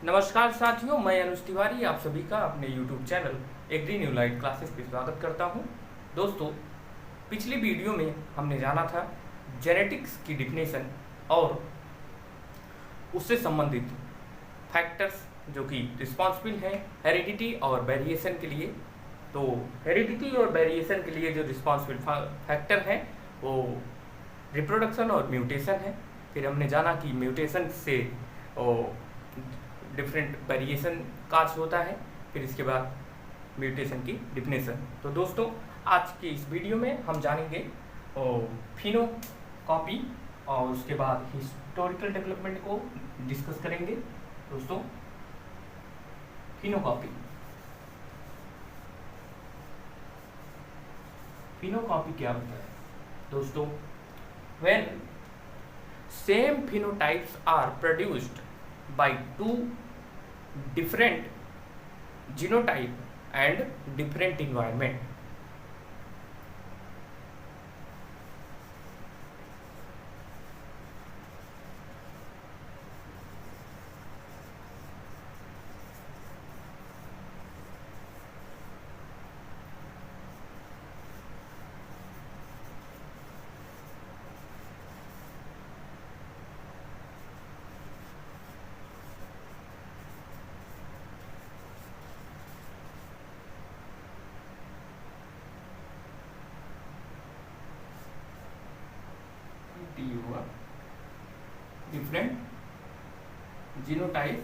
नमस्कार साथियों, मैं अनुज तिवारी आप सभी का अपने YouTube channel Agri New Light Classes पे स्वागत करता हूं। दोस्तों, पिछली वीडियो में हमने जाना था जेनेटिक्स की डिफिनेशन और उससे संबंधित फैक्टर्स जो कि रिस्पॉन्सिबल हैं हेरिडिटी और वेरिएशन के लिए। तो हेरिडिटी और वेरिएशन के लिए जो रिस्पॉन्सिबल फैक्टर हैं वो रिप्रोडक्शन और म्यूटेशन है। फिर हमने जाना कि म्यूटेशन से डिफरेंट वेरिएशन काज होता है। फिर इसके बाद म्यूटेशन की डिफिनेशन। तो दोस्तों, आज के इस वीडियो में हम जानेंगे फिनोकॉपी और उसके बाद हिस्टोरिकल डेवलपमेंट को डिस्कस करेंगे। दोस्तों, फिनोकॉपी फिनोकॉपी क्या होता है? दोस्तों, when same phenotypes are produced by two different genotype and different environment. Different genotype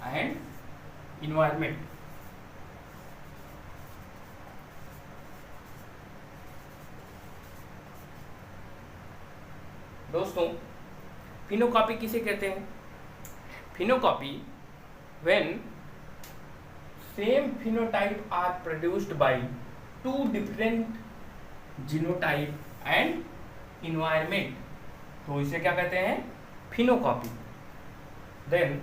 and environment. दोस्तों, फिनोकॉपी किसे कहते हैं? Phenocopy when same phenotype are produced by two different genotype and environment, तो इसे क्या कहते हैं? Phenocopy. Then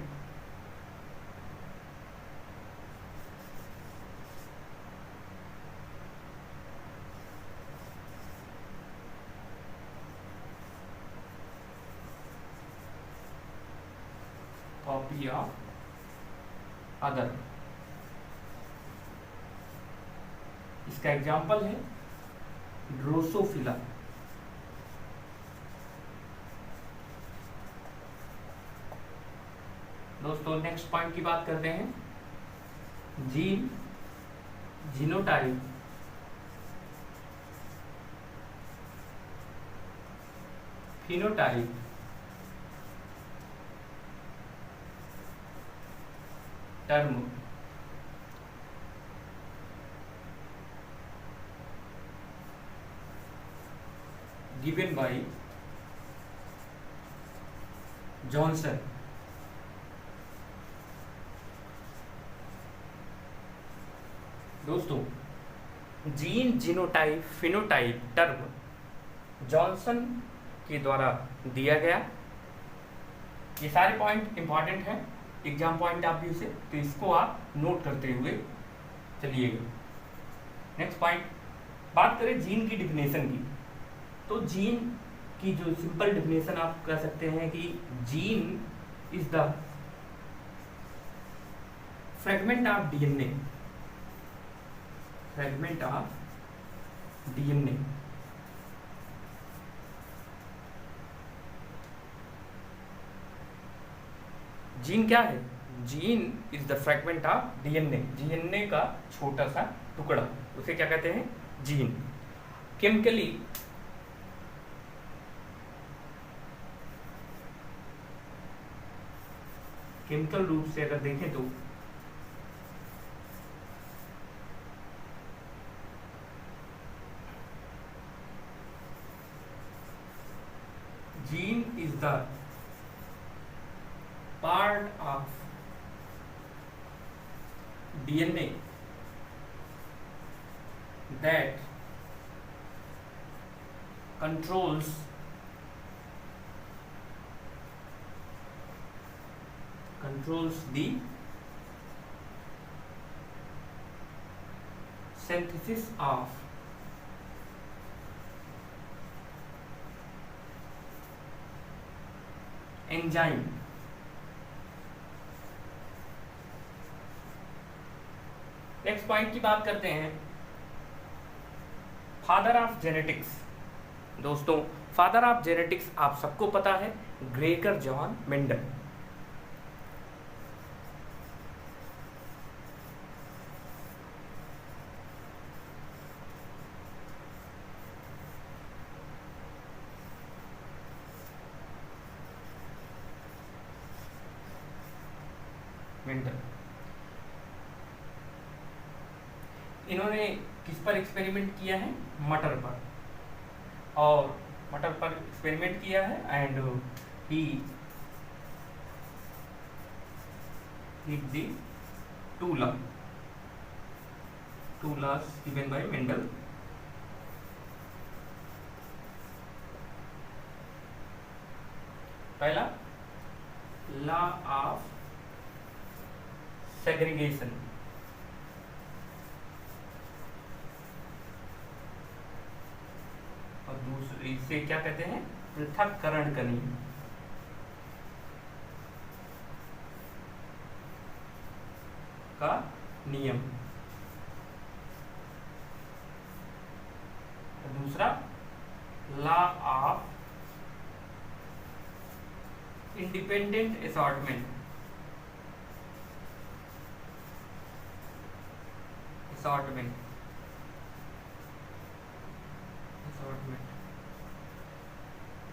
copy of other. इसका एग्जाम्पल है ड्रोसोफिला। दोस्तों, नेक्स्ट पॉइंट की बात करते हैं। Gene, genotype, phenotype, term given by Johnson. दोस्तों, gene, genotype, phenotype term Johnson के द्वारा दिया गया। ये सारे पॉइंट इंपॉर्टेंट हैं, एग्जाम पॉइंट ऑफ व्यू से, तो इसको आप नोट करते हुए चलिएगा। नेक्स्ट पॉइंट, बात करें जीन की डिफिनेशन की। तो जीन की जो सिंपल डिफिनेशन आप कह सकते हैं कि gene is the fragment of DNA, fragment of DNA. Gene क्या है? Gene is the fragment of DNA, DNA का छोटा सा टुकड़ा, उसे क्या कहते हैं? जीन। केमिकली केमिकल रूप से अगर देखें तो gene is the part of DNA that controls the synthesis of enzyme next point की बात करते हैं, फादर ऑफ जेनेटिक्स। दोस्तों, फादर ऑफ जेनेटिक्स आप सबको पता है, ग्रेगर जॉन मेंडल। मेंडल इन्होंने किस पर एक्सपेरिमेंट किया है? मटर पर, और मटर पर एक्सपेरिमेंट किया है and he hit the two laws given by Mendel. पहला, लॉ ऑफ सेग्रीगेशन, और दूसरे इसे क्या कहते हैं? पृथक्करण का नियम। का नियम। दूसरा, law of independent assortment. Assortment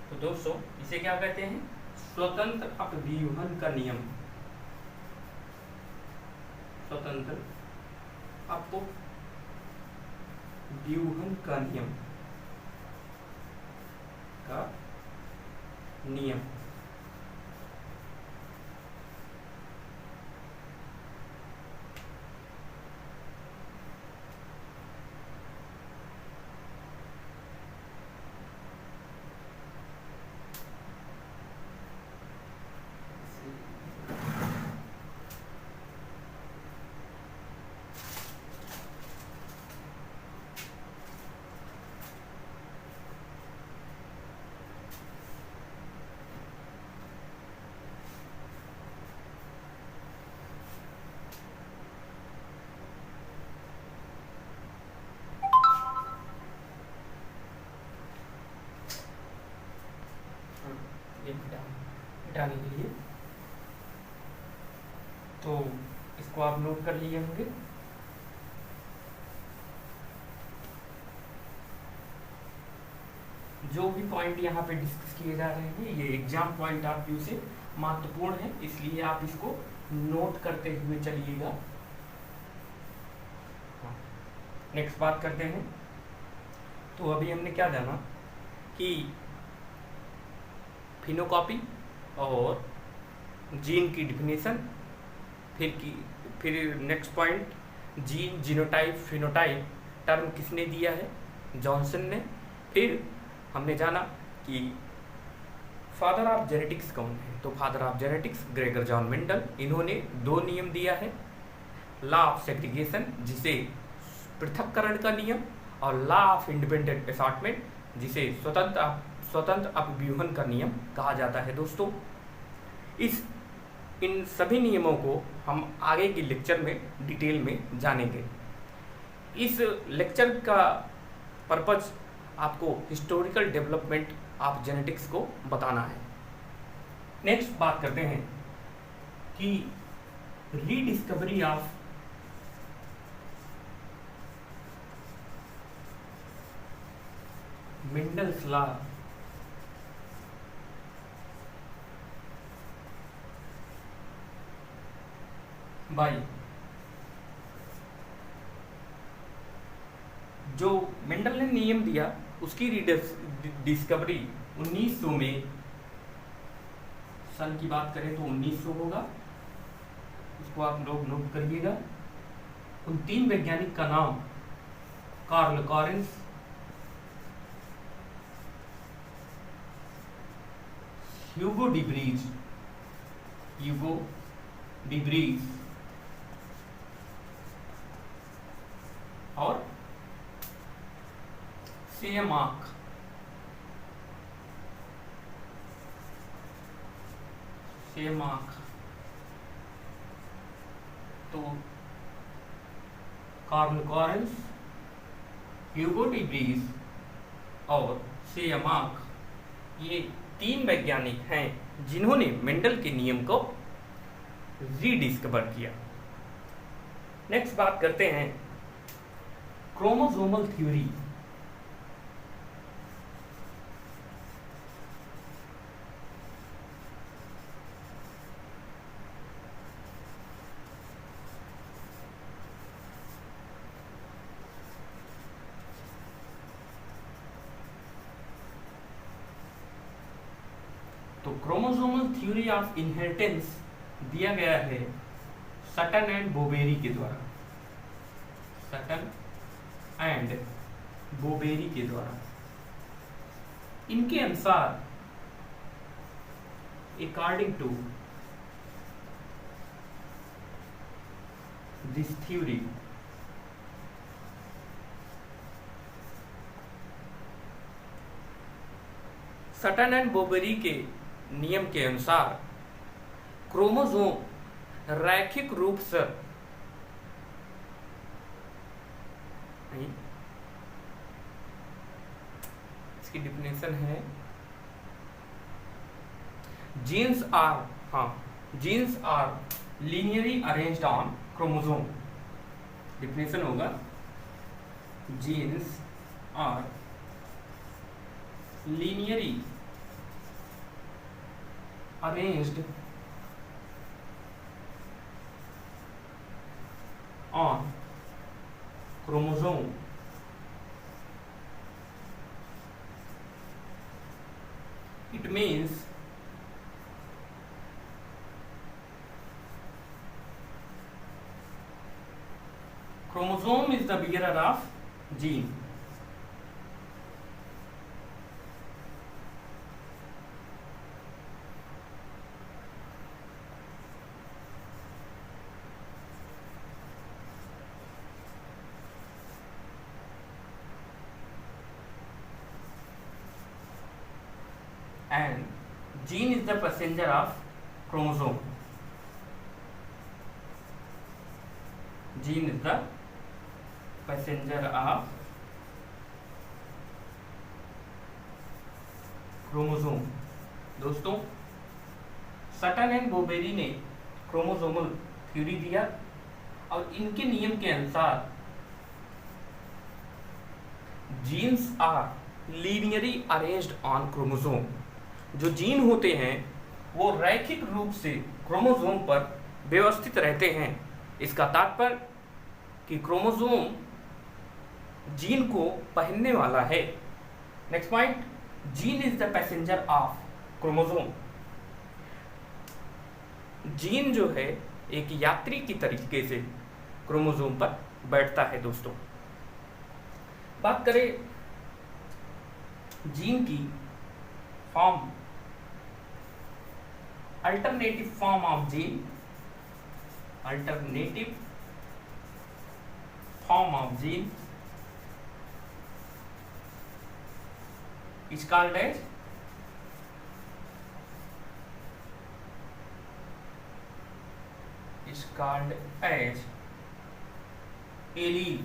तो दोस्तों इसे क्या कहते हैं? स्वतंत्र अपव्यूहन का नियम। स्वतंत्र अपव्यूहन का नियम का नियम। मिटाने के लिए तो इसको आप नोट कर लिए होंगे। जो भी पॉइंट यहाँ पे डिस्कस किए जा रहे हैं ये एग्जाम पॉइंट ऑफ व्यू से महत्वपूर्ण है, इसलिए आप इसको नोट करते हुए चलिएगा। नेक्स्ट बात करते हैं। तो अभी हमने क्या जाना कि फिनोकॉपी और जीन की डिफिनेशन, फिर next point gene, genotype, phenotype term किसने दिया है? जॉनसन ने। फिर हमने जाना कि फादर ऑफ जेनेटिक्स कौन है? तो father of genetics Gregor John Mendel. इन्होंने 2 नियम दिया है, लॉ ऑफ सेग्रीगेशन जिसे पृथक्करण का नियम, और लॉ ऑफ इंडिपेंडेंट असॉर्टमेंट जिसे स्वतंत्र अपव्यूहन का नियम कहा जाता है। दोस्तों इन सभी नियमों को हम आगे के लेक्चर में डिटेल में जानेंगे। इस लेक्चर का पर्पज आपको हिस्टोरिकल डेवलपमेंट ऑफ जेनेटिक्स को बताना है। नेक्स्ट बात करते हैं कि rediscovery of Mendel's law by जो मेंडल ने नियम दिया उसकी डिस्कवरी 1900 में, सन की बात करें तो 1900 होगा, इसको आप लोग नोट करिएगा। उन 3 वैज्ञानिक का नाम कार्ल कॉरेंस, ह्यूगो डिब्रीज और सेमाक। तो कार्नकोरस, ह्यूगो डी ब्रीज और सेयमाक, ये 3 वैज्ञानिक हैं जिन्होंने मेंडल के नियम को रीडिस्कवर किया। नेक्स्ट बात करते हैं क्रोमोसोमल थ्योरी। तो क्रोमोसोमल थ्योरी ऑफ इनहेरिटेंस दिया गया है सटन एंड बोबेरी के द्वारा। सटन एंड बोबेरी के द्वारा। इनके अनुसार according to this theory, Sutton and Boveri के नियम के अनुसार क्रोमोसोम रैखिक रूप से इसकी डिफिनेशन है genes are linearly arranged on chromosome. Definition होगा genes are linearly arranged on chromosome. It means chromosome is the bearer of gene. And gene is the passenger of chromosome. Gene is the passenger of chromosome. दोस्तों, Sutton and Boveri ने chromosomal theory दिया और इनके नियम के अनुसार genes are linearly arranged on chromosome. जो gene होते हैं वो रैखिक रूप से क्रोमोसोम पर व्यवस्थित रहते हैं। इसका तात्पर्य कि क्रोमोसोम जीन को पहनने वाला है। Next point, gene is the passenger of chromosome. Gene जो है एक यात्री की तरीके से क्रोमोसोम पर बैठता है। दोस्तों, बात करें जीन की form, alternative form of gene, alternative form of gene is called as allele.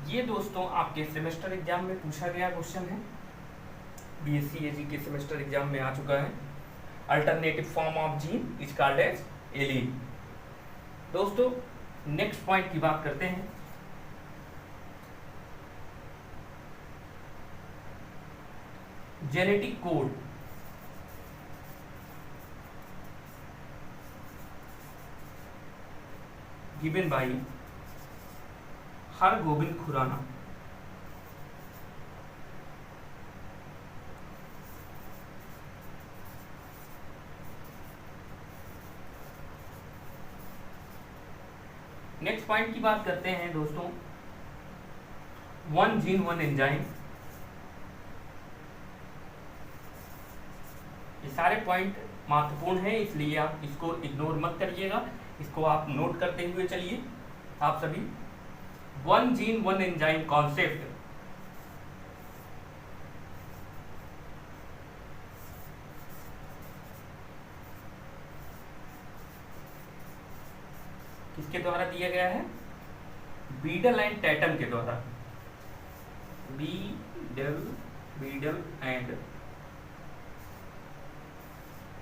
ये दोस्तों आपके सेमेस्टर एग्जाम में पूछा गया क्वेश्चन है, बीएससी एजी के सेमेस्टर एग्जाम में आ चुका है। Alternative form of gene is called as allele. दोस्तों, नेक्स्ट पॉइंट की बात करते हैं। Genetic code. Given by Hargobind Khorana. Next point की बात करते हैं दोस्तों, वन जीन वन एंजाइम। ये सारे पॉइंट महत्वपूर्ण हैं, इसलिए आप इसको इग्नोर मत करिएगा, इसको आप नोट करते हुए चलिए। आप सभी one gene one enzyme concept किसके द्वारा दिया गया है? बीडल एंड टैटम के द्वारा। Beadle and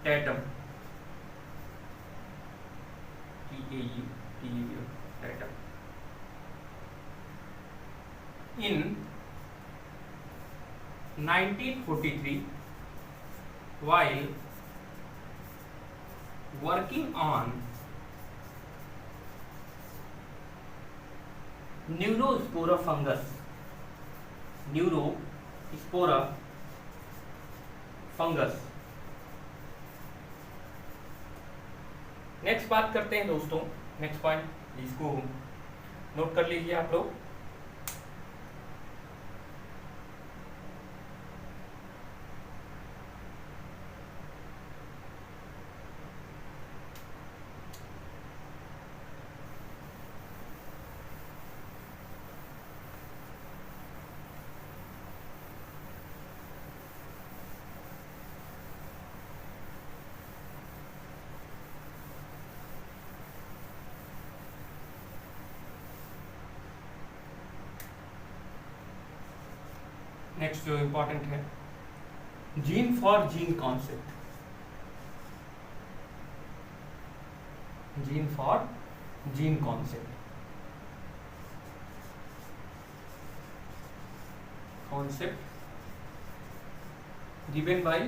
Tatum, Tatum, in 1943 while working on Neurospora fungus. Next बात करते हैं दोस्तों, नेक्स्ट पॉइंट, इसको नोट कर लीजिए आप लोग। नेक्स्ट जो इंपॉर्टेंट है, gene for gene concept, gene for gene concept given by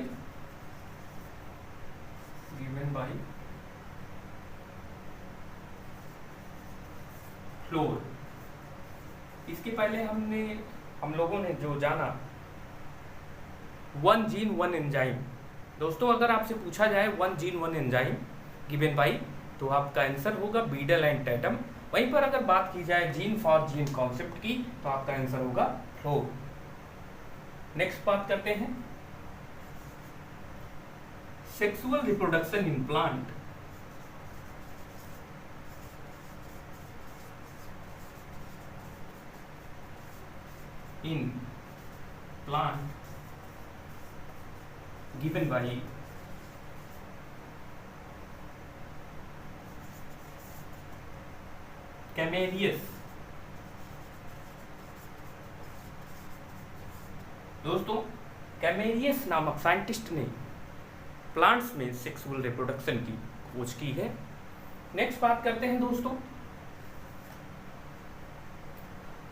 floor. इसके पहले हम लोगों ने जो जाना, वन जीन वन एंजाइम। दोस्तों अगर आपसे पूछा जाए one gene one enzyme given by, तो आपका आंसर होगा बीडल एंड टैटम। वहीं पर अगर बात की जाए जीन फॉर जीन कॉन्सेप्ट की, तो आपका आंसर होगा फ्लोर। नेक्स्ट बात करते हैं sexual reproduction in plant. given by कैमेलियस। दोस्तों कैमेलियस नामक साइंटिस्ट ने प्लांट्स में सेक्सुअल रिप्रोडक्शन की खोज की है। नेक्स्ट बात करते हैं दोस्तों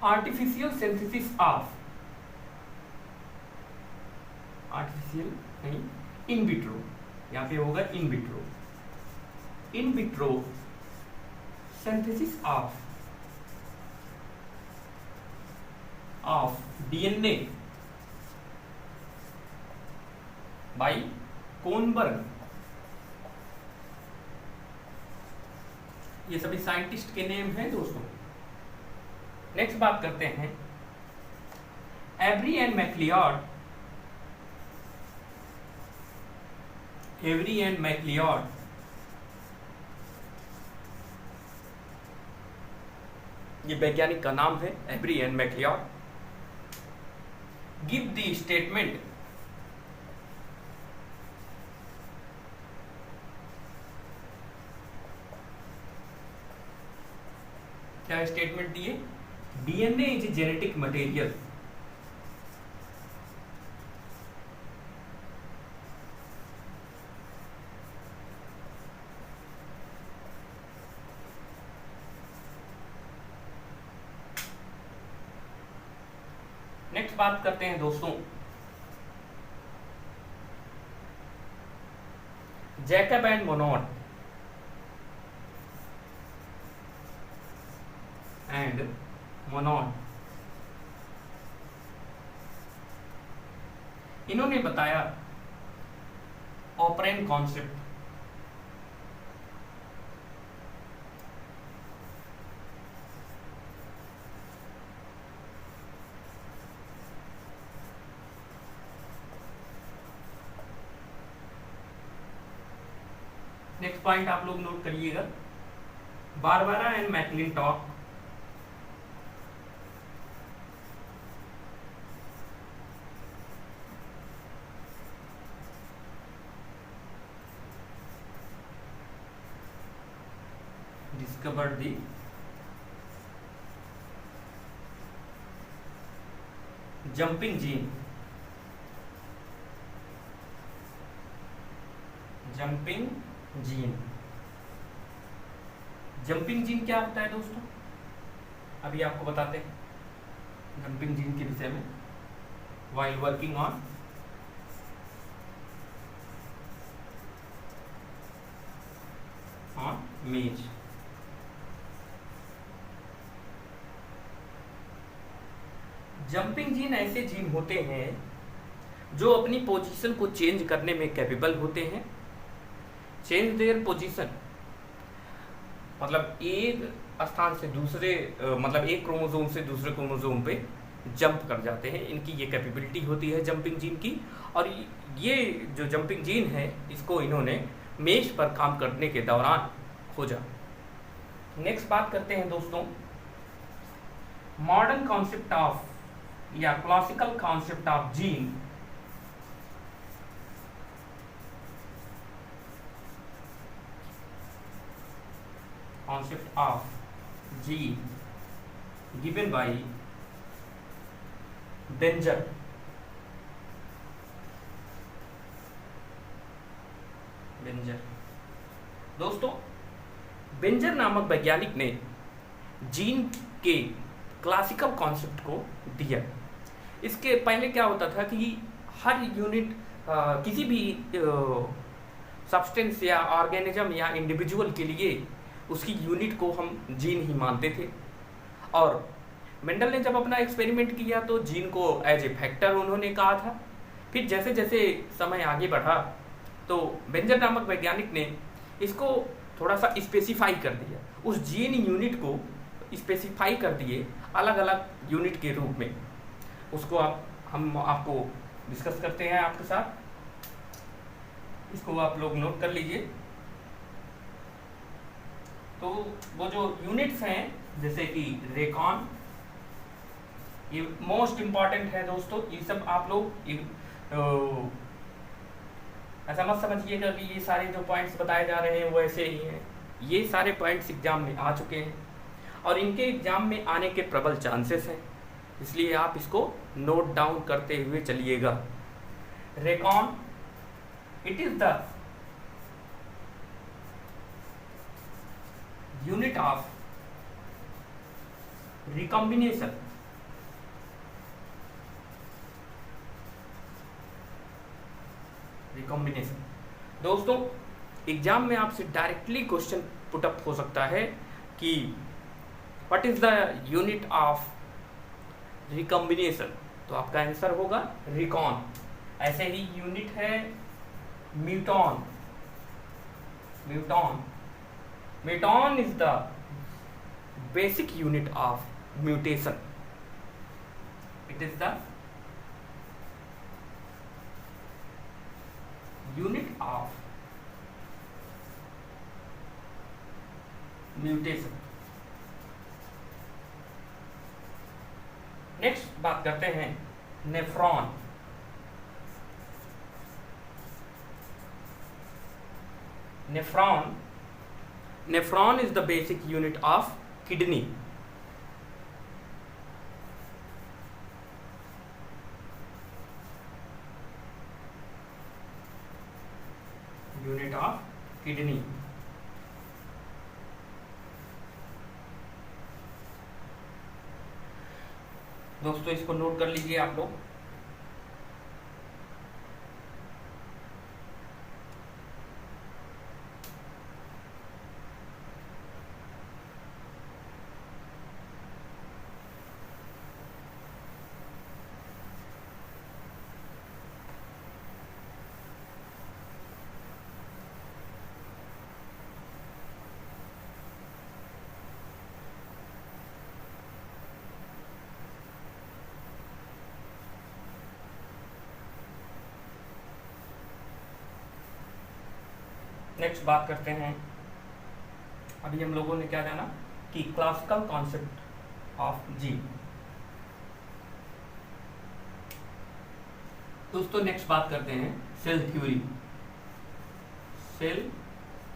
आर्टिफिशियल सिंथेसिस ऑफ, आर्टिफिशियल नहीं, इन विट्रो, यहाँ पे होगा in vitro synthesis of DNA by Kornberg. ये सभी साइंटिस्ट के नेम हैं दोस्तों। नेक्स्ट बात करते हैं एवरी एंड मैक्लियॉड, ये वैज्ञानिक का नाम है, Avery and MacLeod. Give the statement, क्या स्टेटमेंट दिए? DNA is a genetic material. Next बात करते हैं दोस्तों जैकब एंड मोनोड इन्होंने बताया ऑपरेंट कॉन्सेप्ट। नेक्स्ट पॉइंट आप लोग नोट करिएगा, Barbara and McClintock discovered the jumping gene. Jumping gene, jumping gene क्या होता है दोस्तों, अभी आपको बताते हैं जंपिंग जीन के विषय में while working on मेज। जंपिंग जीन ऐसे जीन होते हैं जो अपनी पोजीशन को चेंज करने में कैपेबल होते हैं। चेंज देयर पोजीशन मतलब एक स्थान से दूसरे मतलब एक क्रोमोसोम से दूसरे क्रोमोसोम पे जंप कर जाते हैं, इनकी ये कैपेबिलिटी होती है जंपिंग जीन की। और ये जो जंपिंग जीन है इसको इन्होंने मेष पर काम करने के दौरान खोजा। नेक्स्ट बात करते हैं दोस्तों मॉडर्न कॉन्सेप्ट ऑफ या classical concept of gene. Concept of gene given by Benger। दोस्तों बेंजर नामक वैज्ञानिक ने जीन के क्लासिकल कॉन्सेप्ट को दिया। इसके पहले क्या होता था कि हर यूनिट किसी भी सब्सटेंस या ऑर्गेनिज्म या इंडिविजुअल के लिए उसकी यूनिट को हम जीन ही मानते थे। और मेंडल ने जब अपना एक्सपेरिमेंट किया तो जीन को एज ए फैक्टर उन्होंने कहा था। फिर जैसे जैसे समय आगे बढ़ा तो बेंजर नामक वैज्ञानिक ने इसको थोड़ा सा स्पेसिफाई कर दिया, उस जीन यूनिट को स्पेसिफाई कर दिए अलग अलग यूनिट के रूप में। उसको हम आपको डिस्कस करते हैं आपके साथ, इसको आप लोग नोट कर लीजिए। तो वो जो यूनिट्स हैं जैसे कि रेकॉन, ये मोस्ट इंपॉर्टेंट है दोस्तों। ये सब आप लोग ऐसा मत समझिएगा कि ये सारे जो पॉइंट्स बताए जा रहे हैं वो ऐसे ही हैं। ये सारे पॉइंट्स एग्जाम में आ चुके हैं और इनके एग्जाम में आने के प्रबल चांसेस हैं, इसलिए आप इसको नोट डाउन करते हुए चलिएगा। Recon it is the unit of recombination. Recombination दोस्तों एग्जाम में आपसे डायरेक्टली क्वेश्चन पुट अप हो सकता है कि what is the unit of recombination, तो आपका आंसर होगा रिकॉन। ऐसे ही यूनिट है म्यूटॉन। म्यूटॉन is the basic unit of mutation. It is the unit of mutation. Next बात करते हैं nephron. Nephron is the basic unit of kidney. Unit of kidney. दोस्तों इसको नोट कर लीजिए आप लोग। नेक्स्ट बात करते हैं, अभी हम लोगों ने क्या जाना कि क्लासिकल कॉन्सेप्ट ऑफ जीन। दोस्तों नेक्स्ट बात करते हैं cell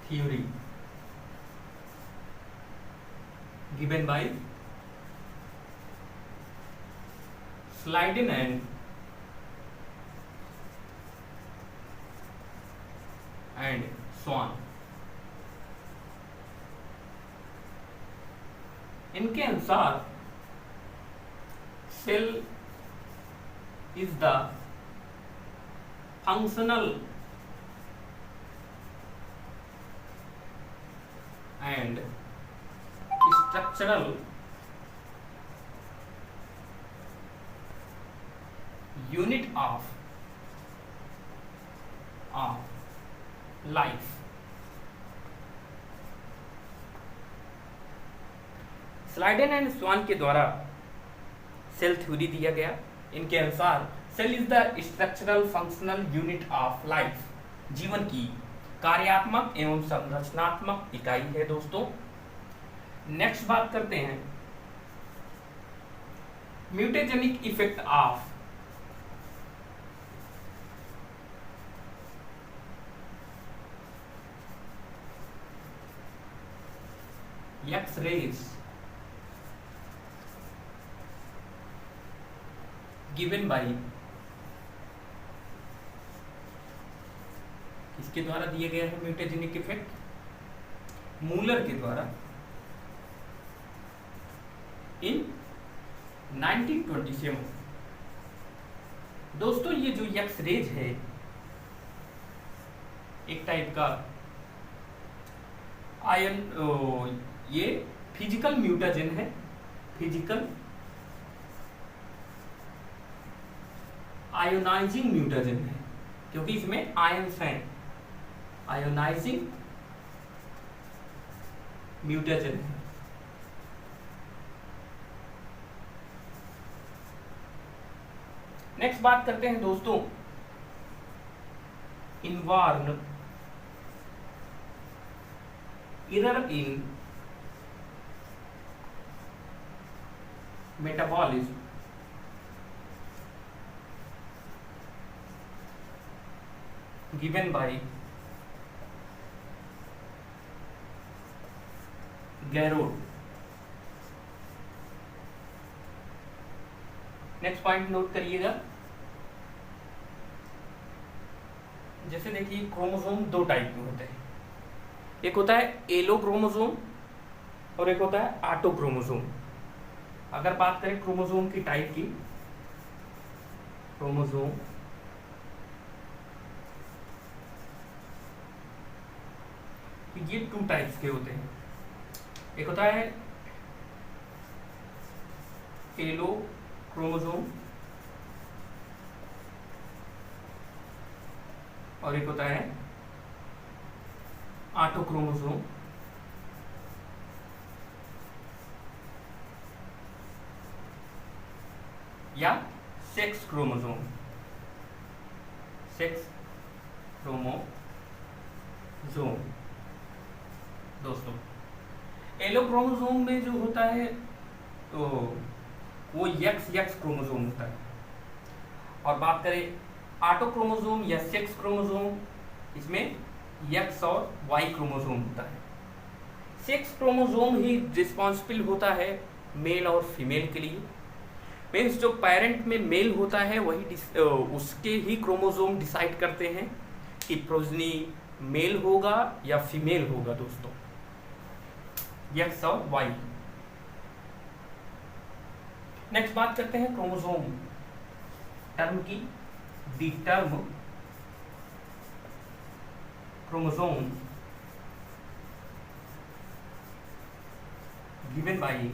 theory. given by Schleiden and Swan। इनके अनुसार cell is the functional and structural unit of life। Schleiden and Swan के द्वारा सेल थ्योरी दिया गया। इनके अनुसार cell is the structural functional unit of life, जीवन की कार्यात्मक एवं संरचनात्मक इकाई है दोस्तों। नेक्स्ट बात करते हैं mutagenic effect of X rays given by, इसके द्वारा दिए गए हैं म्यूटेजेनिक इफेक्ट मूलर के द्वारा इन 1927। दोस्तों ये जो एक्स रेज है एक टाइप का आयन, ये फिजिकल म्यूटेजन है, फिजिकल आयोनाइजिंग म्यूटेजन है, क्योंकि इसमें आयन्स हैं, आयोनाइजिंग म्यूटेजन है। नेक्स्ट बात करते हैं दोस्तों inborn error in metabolism given by Garrod. Next point note करिएगा। जैसे देखिए क्रोमोसोम दो टाइप के होते हैं, एक होता है एलो क्रोमोसोम और एक होता है ऑटो क्रोमोसोम। अगर बात करें क्रोमोसोम की टाइप की, क्रोमोसोम ये टू टाइप्स के होते हैं, एक होता है एलो क्रोमोसोम और एक होता है ऑटो क्रोमोसोम। या सेक्स क्रोमोसोम, सेक्स क्रोमोसोम। दोस्तों एलो क्रोमोसोम में जो होता है तो वो एक्स क्रोमोसोम होता है, और बात करें ऑटो क्रोमोसोम या सेक्स क्रोमोसोम, इसमें एक्स और वाई क्रोमोसोम होता है। सेक्स क्रोमोसोम ही रिस्पॉन्सिबल होता है मेल और फीमेल के लिए। मीन्स जो पेरेंट में मेल होता है वही उसके ही क्रोमोसोम डिसाइड करते हैं कि प्रोजनी मेल होगा या फीमेल होगा। दोस्तों एक्स और वाई। नेक्स्ट बात करते हैं क्रोमोसोम टर्म की। The term chromosome given by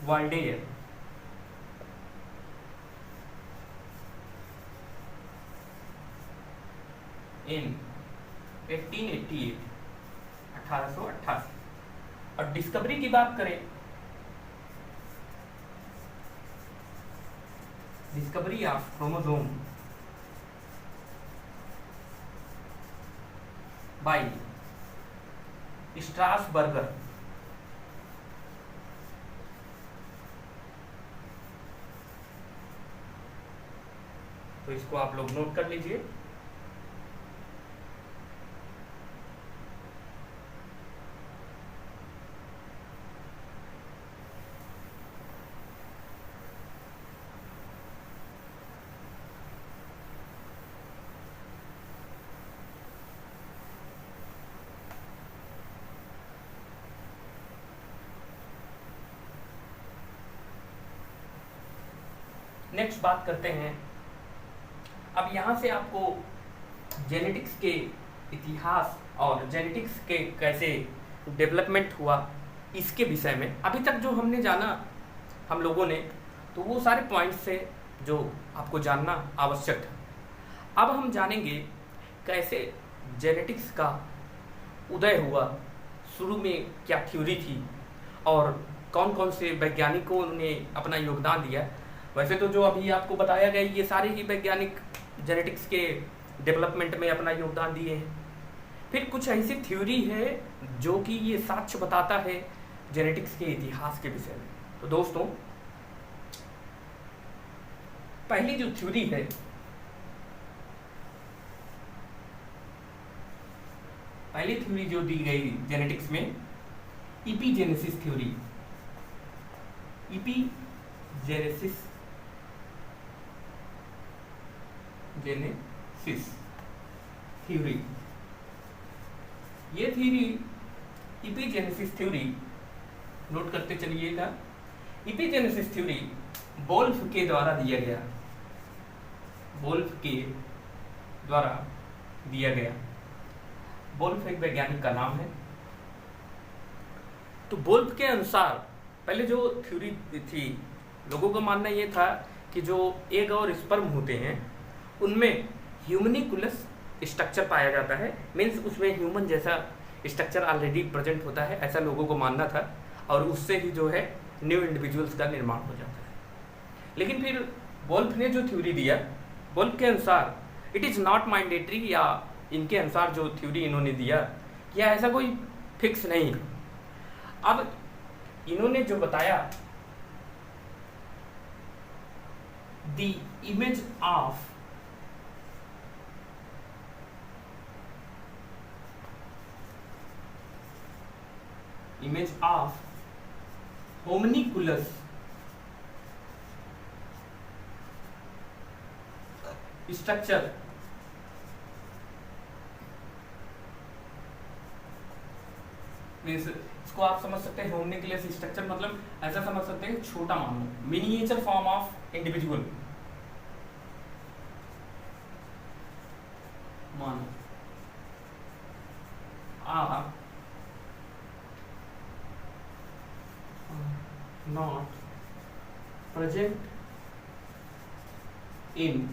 Waldeyer in 1888, 1888। और डिस्कवरी की बात करें, discovery of chromosome by Strasburger. तो इसको आप लोग नोट कर लीजिए। नेक्स्ट बात करते हैं, अब यहाँ से आपको जेनेटिक्स के इतिहास और जेनेटिक्स के कैसे डेवलपमेंट हुआ इसके विषय में अभी तक जो हमने जाना हम लोगों ने, तो वो सारे पॉइंट्स थे जो आपको जानना आवश्यक था। अब हम जानेंगे कैसे जेनेटिक्स का उदय हुआ, शुरू में क्या थ्योरी थी और कौन कौन से वैज्ञानिकों ने अपना योगदान दिया। वैसे तो जो अभी आपको बताया गया ये सारे ही वैज्ञानिक जेनेटिक्स के डेवलपमेंट में अपना योगदान दिए हैं। फिर कुछ ऐसी थ्योरी है जो कि ये साक्ष्य बताता है जेनेटिक्स के इतिहास के विषय में। तो दोस्तों, पहली जो थ्योरी है, पहली थ्योरी जो दी गई जेनेटिक्स में, इपीजेनेसिस थ्योरी। इपीजेनेसिस थ्योरी, ये थ्योरी इपीजेनेसिस थ्योरी नोट करते चलिएगा। इपीजेनेसिस थ्योरी वोल्फ के द्वारा दिया गया, वोल्फ के द्वारा दिया गया। वोल्फ एक वैज्ञानिक का नाम है। तो वोल्फ के अनुसार पहले जो थ्योरी थी, लोगों का मानना ये था कि जो एग और स्पर्म होते हैं उनमें ह्यूमनिकुलस स्ट्रक्चर पाया जाता है, मीन्स उसमें ह्यूमन जैसा स्ट्रक्चर ऑलरेडी प्रेजेंट होता है, ऐसा लोगों को मानना था, और उससे ही जो है न्यू इंडिविजुअल्स का निर्माण हो जाता है। लेकिन फिर वोल्फ ने जो थ्योरी दिया, वोल्फ के अनुसार इट इज़ नॉट मैंडेटरी, या इनके अनुसार जो थ्योरी इन्होंने दिया, या ऐसा कोई फिक्स नहीं है। अब इन्होंने जो बताया, the image of homunculus structure means, इसको आप समझ सकते हैं होमनिकुलस स्ट्रक्चर मतलब ऐसा समझ सकते हैं छोटा मानो, मिनिएचर फॉर्म ऑफ इंडिविजुअल मानो not present in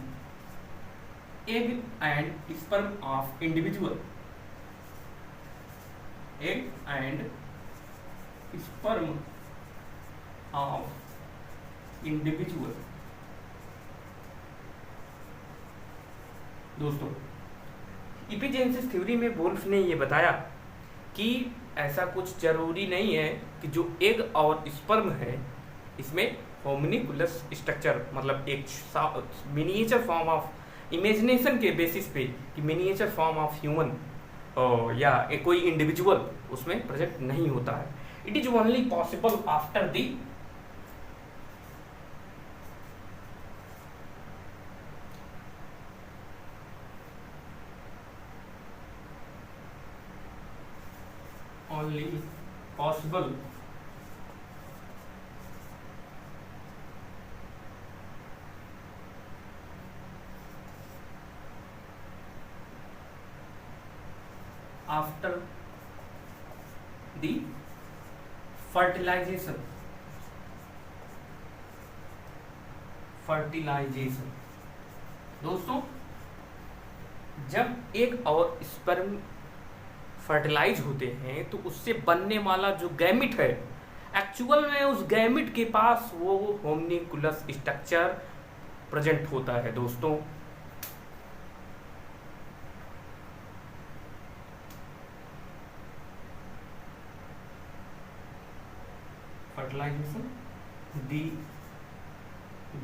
egg and sperm of individual, egg and sperm of individual। दोस्तों, इपीजेनेसिस थ्योरी में वोल्फ ने ये बताया कि ऐसा कुछ जरूरी नहीं है कि जो एग और स्पर्म है इसमें होमनिकुलस स्ट्रक्चर मतलब एक मिनिएचर फॉर्म ऑफ इमेजिनेशन के बेसिस पे कि मिनिएचर फॉर्म ऑफ ह्यूमन या कोई इंडिविजुअल उसमें प्रेजेंट नहीं होता है। It is only possible after the only possible after the fertilization। दोस्तों, जब एग और स्पर्म फर्टिलाइज होते हैं तो उससे बनने वाला जो गैमिट है, एक्चुअल में उस गैमिट के पास वो होमनिकुलस स्ट्रक्चर प्रेजेंट होता है। दोस्तों, fertilisation, the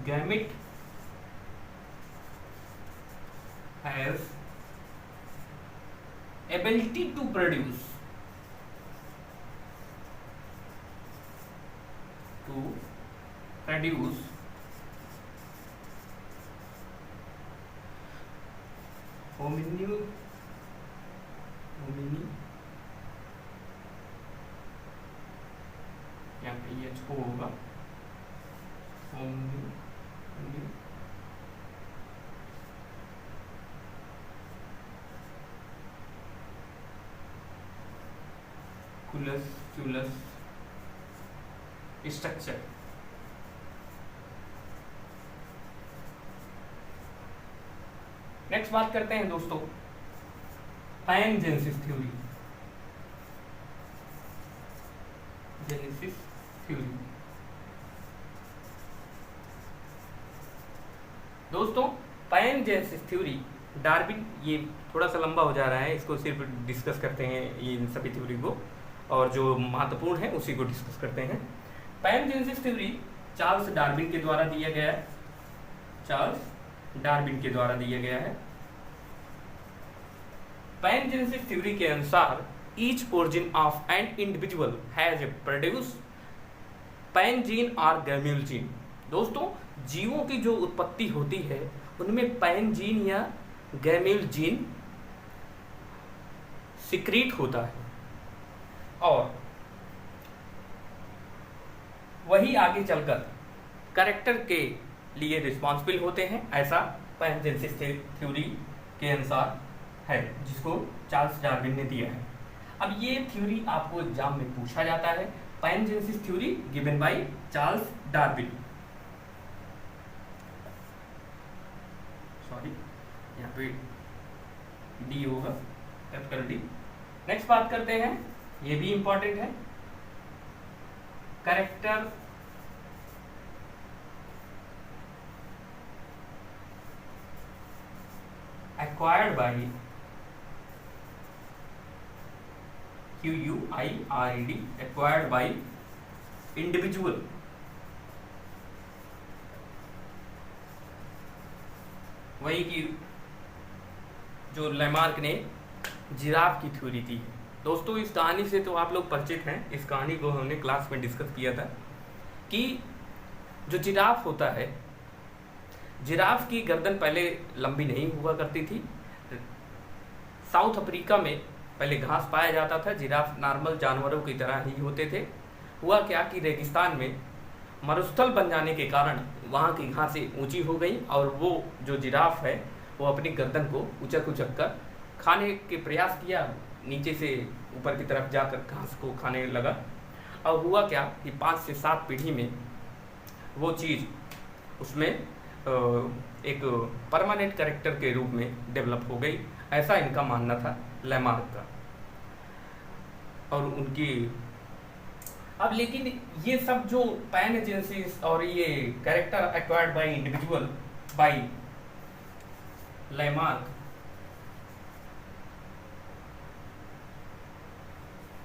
gamete has ability to produce homini यहाँ पे ये हो होगा homini मस्कुलस स्ट्रक्चर। नेक्स्ट बात करते हैं दोस्तों पैनजेनेसिस थ्योरी। जेनेसिस थ्योरी दोस्तों, पैनजेनेसिस थ्योरी डार्विन, ये थोड़ा सा लंबा हो जा रहा है, इसको सिर्फ डिस्कस करते हैं ये इन सभी थ्योरी को, और जो महत्वपूर्ण है उसी को डिस्कस करते हैं। पैनजेनेसिस थ्योरी चार्ल्स डार्विन के द्वारा दिया गया है, चार्ल्स डार्विन के द्वारा दिया गया है। पैनजेनेसिस थ्योरी के अनुसार each origin of an individual has produce pan gene और गैम्यूल जीन। दोस्तों, जीवों की जो उत्पत्ति होती है उनमें पैन जीन या गैम्यूल जीन सिक्रीट होता है और वही आगे चलकर कैरेक्टर के लिए रिस्पॉन्सिबल होते हैं, ऐसा पैनजेनेसिस थ्योरी के अनुसार है, जिसको चार्ल्स डार्विन ने दिया है। अब ये थ्योरी आपको एग्जाम में पूछा जाता है, pangenesis theory given by Charles Darwin. Sorry, यहाँ पे डी होगा, कैपिटल डी। नेक्स्ट बात करते हैं, ये भी इंपॉर्टेंट है, character acquired by QUIRED, acquired by individual। वही की जो लेमार्क ने जिराफ की थ्योरी दी है। दोस्तों, इस कहानी से तो आप लोग परिचित हैं, इस कहानी को हमने क्लास में डिस्कस किया था कि जो जिराफ होता है, जिराफ की गर्दन पहले लंबी नहीं हुआ करती थी। साउथ अफ्रीका में पहले घास पाया जाता था, जिराफ नॉर्मल जानवरों की तरह ही होते थे। हुआ क्या कि रेगिस्तान में मरुस्थल बन जाने के कारण वहाँ की घासें ऊंची हो गई और वो जो जिराफ है वो अपनी गर्दन को उचक उचक कर खाने के प्रयास किया, नीचे से ऊपर की तरफ जाकर घास को खाने लगा। और हुआ क्या कि 5 से 7 पीढ़ी में वो चीज़ उसमें एक परमानेंट कैरेक्टर के रूप में डेवलप हो गई, ऐसा इनका मानना था लेमार्क का। और उनकी अब लेकिन ये सब जो पैनजेनेसिस और ये character acquired by individual bye Lamarck,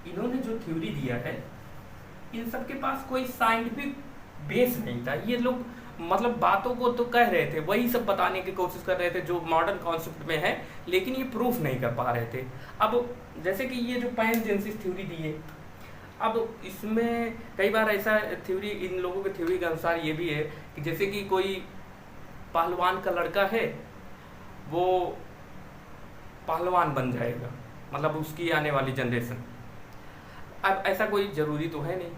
इन्होंने जो थ्योरी दिया है, इन सब के पास कोई साइंटिफिक बेस नहीं था। ये लोग मतलब बातों को तो कह रहे थे, वही सब बताने की कोशिश कर रहे थे जो मॉडर्न कॉन्सेप्ट में है, लेकिन ये प्रूफ नहीं कर पा रहे थे। अब जैसे कि ये जो पैनजेनेसिस थ्योरी दी है, अब इसमें कई बार ऐसा थ्योरी, इन लोगों की थ्योरी के अनुसार ये भी है कि जैसे कि कोई पहलवान का लड़का है, वो पहलवान बन जाएगा, मतलब उसकी आने वाली जनरेशन। अब ऐसा कोई ज़रूरी तो है नहीं,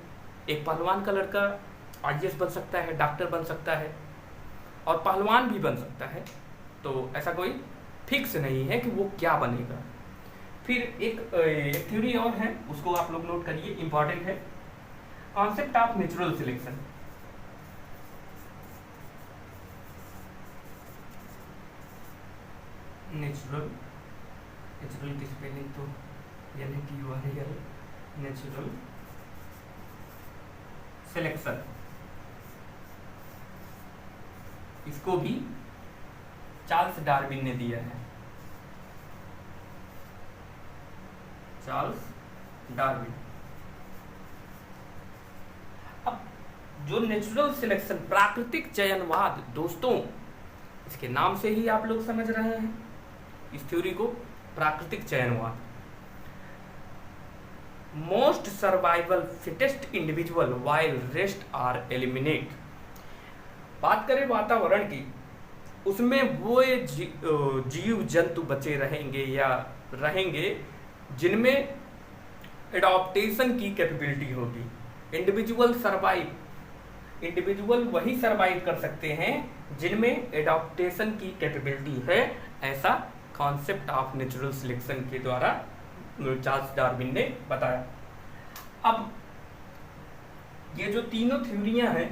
एक पहलवान का लड़का IAS बन सकता है, डॉक्टर बन सकता है और पहलवान भी बन सकता है, तो ऐसा कोई फिक्स नहीं है कि वो क्या बनेगा। फिर एक थ्योरी और है, उसको आप लोग नोट करिए, इंपॉर्टेंट है, concept of natural selection. Natural की स्पेलिंग तो NATURAL, नेचुरल सिलेक्शन, इसको भी चार्ल्स डार्विन ने दिया है, चार्ल्स डार्विन। अब जो नेचुरल सिलेक्शन, प्राकृतिक चयनवाद, दोस्तों इसके नाम से ही आप लोग समझ रहे हैं इस थ्योरी को, प्राकृतिक चयनवाद। Most survival fittest individual while rest are eliminate. बात करें वातावरण की, उसमें वो जीव जंतु बचे रहेंगे या रहेंगे जिनमें एडॉप्टेशन की कैपेबिलिटी होगी। इंडिविजुअल वही सर्वाइव कर सकते हैं जिनमें एडॉप्टेशन की कैपेबिलिटी है, ऐसा कॉन्सेप्ट ऑफ नेचुरल सिलेक्शन के द्वारा चार्ल्स डार्विन ने बताया। अब ये जो तीनों थ्योरियां हैं,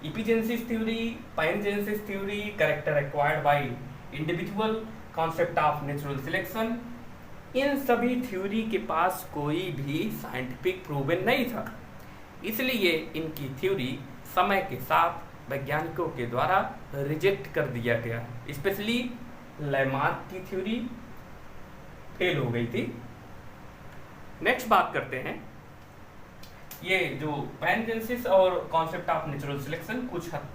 epigenesis theory, pangenesis theory, character acquired by individual, concept of natural selection, इन सभी थ्योरी के पास कोई भी साइंटिफिक प्रूवन नहीं था। इसलिए इनकी थ्योरी समय के साथ वैज्ञानिकों के द्वारा रिजेक्ट कर दिया गया। स्पेशली लेमार्क की थ्योरी फेल हो गई थी। नेक्स्ट बात करते हैं, ये जो पैनजेनेसिस और कॉन्सेप्ट ऑफ नेचुरल सिलेक्शन कुछ हद